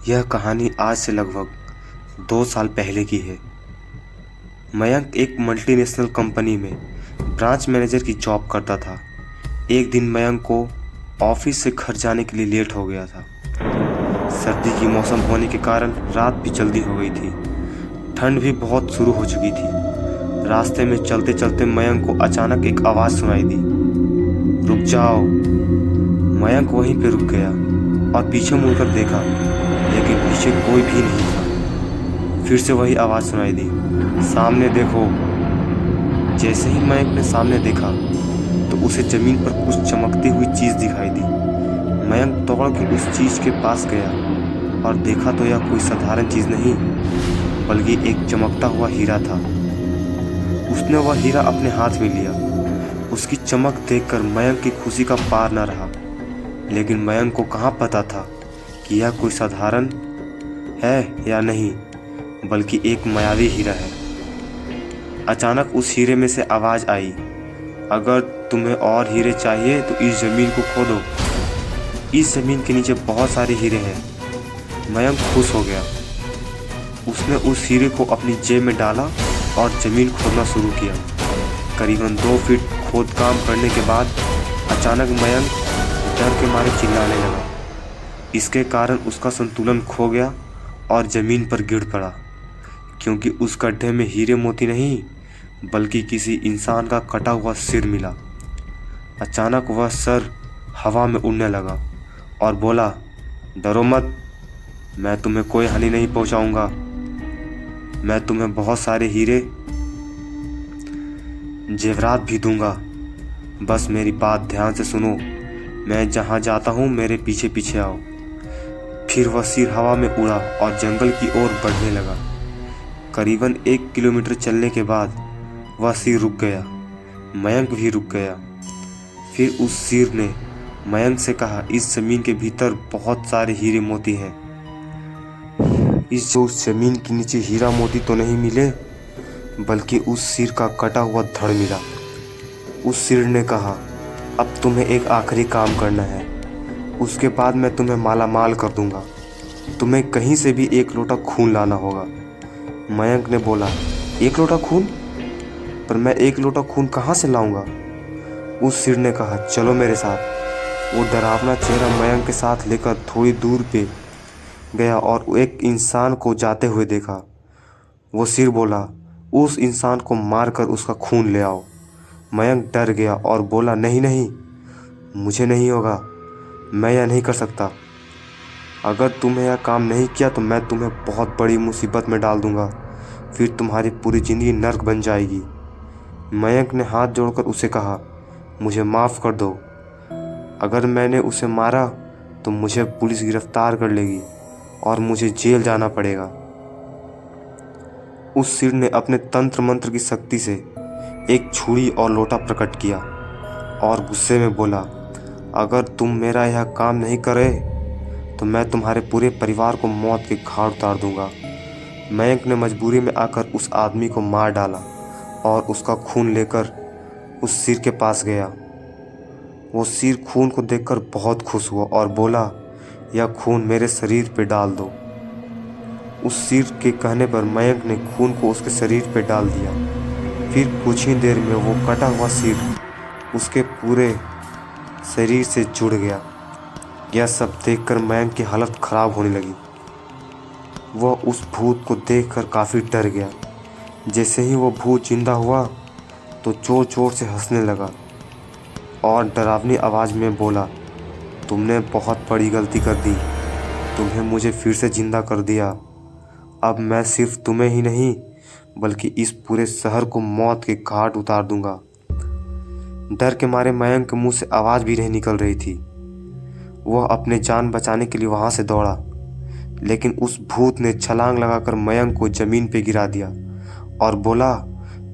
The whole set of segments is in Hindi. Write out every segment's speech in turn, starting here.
यह कहानी आज से लगभग 2 साल पहले की है। मयंक एक मल्टीनेशनल कंपनी में ब्रांच मैनेजर की जॉब करता था। एक दिन मयंक को ऑफिस से घर जाने के लिए लेट हो गया था। सर्दी की मौसम होने के कारण रात भी जल्दी हो गई थी। ठंड भी बहुत शुरू हो चुकी थी। रास्ते में चलते चलते मयंक को अचानक एक आवाज़ सुनाई दी, रुक जाओ। मयंक वहीं पे रुक गया और पीछे मुड़कर देखा, लेकिन पीछे कोई भी नहीं था। फिर से वही आवाज़ सुनाई दी, सामने देखो। जैसे ही मयंक ने सामने देखा तो उसे ज़मीन पर कुछ चमकती हुई चीज़ दिखाई दी। मयंक दौड़ के उस चीज़ के पास गया और देखा तो यह कोई साधारण चीज़ नहीं, बल्कि एक चमकता हुआ हीरा था। उसने वह हीरा अपने हाथ में लिया। उसकी चमक देखकर मयंक की खुशी का पार न रहा। लेकिन मयंक को कहाँ पता था कि यह कोई साधारण है या नहीं, बल्कि एक मायावी हीरा है। अचानक उस हीरे में से आवाज़ आई, अगर तुम्हें और हीरे चाहिए तो इस ज़मीन को खोदो। इस ज़मीन के नीचे बहुत सारे हीरे हैं। मयंक खुश हो गया। उसने उस हीरे को अपनी जेब में डाला और ज़मीन खोदना शुरू किया। करीबन 2 फीट खोदकाम करने के बाद अचानक मयंक डर के मारे चिल्लाने लगा। इसके कारण उसका संतुलन खो गया और ज़मीन पर गिर पड़ा, क्योंकि उस गड्ढे में हीरे मोती नहीं, बल्कि किसी इंसान का कटा हुआ सिर मिला। अचानक वह सर हवा में उड़ने लगा और बोला, डरो मत, मैं तुम्हें कोई हानि नहीं पहुंचाऊंगा। मैं तुम्हें बहुत सारे हीरे जेवरात भी दूंगा। बस मेरी बात ध्यान से सुनो। मैं जहाँ जाता हूँ मेरे पीछे पीछे आओ। फिर वह सिर हवा में उड़ा और जंगल की ओर बढ़ने लगा। करीबन 1 किलोमीटर चलने के बाद वह सिर रुक गया। मयंक भी रुक गया। फिर उस सिर ने मयंक से कहा, इस ज़मीन के भीतर बहुत सारे हीरे मोती हैं। उस ज़मीन के नीचे हीरा मोती तो नहीं मिले, बल्कि उस सिर का कटा हुआ धड़ मिला। उस सिर ने कहा, अब तुम्हें एक आखिरी काम करना है, उसके बाद मैं तुम्हें माला माल कर दूंगा। तुम्हें कहीं से भी 1 लोटा खून लाना होगा। मयंक ने बोला, 1 लोटा खून? पर मैं 1 लोटा खून कहाँ से लाऊंगा? उस सिर ने कहा, चलो मेरे साथ। वो डरावना चेहरा मयंक के साथ लेकर थोड़ी दूर पे गया और एक इंसान को जाते हुए देखा। वो सिर बोला, उस इंसान को मारकर उसका खून ले आओ। मयंक डर गया और बोला, नहीं नहीं, मुझे नहीं होगा, मैं यह नहीं कर सकता। अगर तुमने यह काम नहीं किया तो मैं तुम्हें बहुत बड़ी मुसीबत में डाल दूंगा, फिर तुम्हारी पूरी ज़िंदगी नर्क बन जाएगी। मयंक ने हाथ जोड़कर उसे कहा, मुझे माफ़ कर दो। अगर मैंने उसे मारा तो मुझे पुलिस गिरफ्तार कर लेगी और मुझे जेल जाना पड़ेगा। उस सिर ने अपने तंत्र मंत्र की शक्ति से एक छुरी और लोटा प्रकट किया और गुस्से में बोला, अगर तुम मेरा यह काम नहीं करे तो मैं तुम्हारे पूरे परिवार को मौत के घाट उतार दूंगा। मयंक ने मजबूरी में आकर उस आदमी को मार डाला और उसका खून लेकर उस सिर के पास गया। वो सिर खून को देखकर बहुत खुश हुआ और बोला, यह खून मेरे शरीर पे डाल दो। उस सिर के कहने पर मयंक ने खून को उसके शरीर पे डाल दिया। फिर कुछ ही देर में वो कटा हुआ सिर उसके पूरे शरीर से जुड़ गया। यह सब देखकर मयंक की हालत खराब होने लगी। वह उस भूत को देखकर काफ़ी डर गया। जैसे ही वो भूत जिंदा हुआ तो जोर जोर से हंसने लगा और डरावनी आवाज़ में बोला, तुमने बहुत बड़ी गलती कर दी, तुम्हें मुझे फिर से जिंदा कर दिया। अब मैं सिर्फ तुम्हें ही नहीं, बल्कि इस पूरे शहर को मौत के घाट उतार दूंगा। डर के मारे मयंक के मुंह से आवाज़ भी नहीं निकल रही थी। वह अपने जान बचाने के लिए वहाँ से दौड़ा, लेकिन उस भूत ने छलांग लगाकर मयंक को ज़मीन पे गिरा दिया और बोला,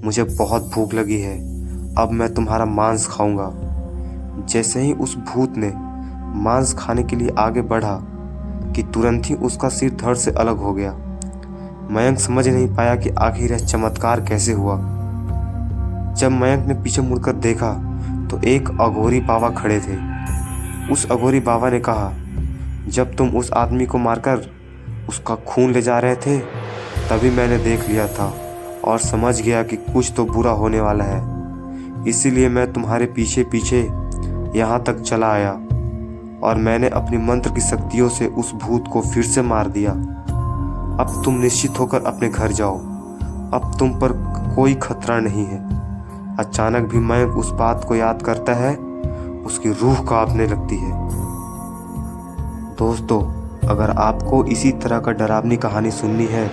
मुझे बहुत भूख लगी है, अब मैं तुम्हारा मांस खाऊंगा। जैसे ही उस भूत ने मांस खाने के लिए आगे बढ़ा कि तुरंत ही उसका सिर धड़ से अलग हो गया। मयंक समझ नहीं पाया कि आखिर यह चमत्कार कैसे हुआ। जब मयंक ने पीछे मुड़कर देखा तो एक अघोरी बाबा खड़े थे। उस अघोरी बाबा ने कहा, जब तुम उस आदमी को मारकर उसका खून ले जा रहे थे, तभी मैंने देख लिया था और समझ गया कि कुछ तो बुरा होने वाला है। इसीलिए मैं तुम्हारे पीछे पीछे यहाँ तक चला आया और मैंने अपनी मंत्र की शक्तियों से उस भूत को फिर से मार दिया। अब तुम निश्चित होकर अपने घर जाओ, अब तुम पर कोई खतरा नहीं है। अचानक भी मयंक उस बात को याद करता है, उसकी रूह कांपने लगती है। दोस्तों, अगर आपको इसी तरह का डरावनी कहानी सुननी है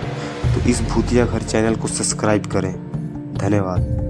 तो इस भूतिया घर चैनल को सब्सक्राइब करें। धन्यवाद।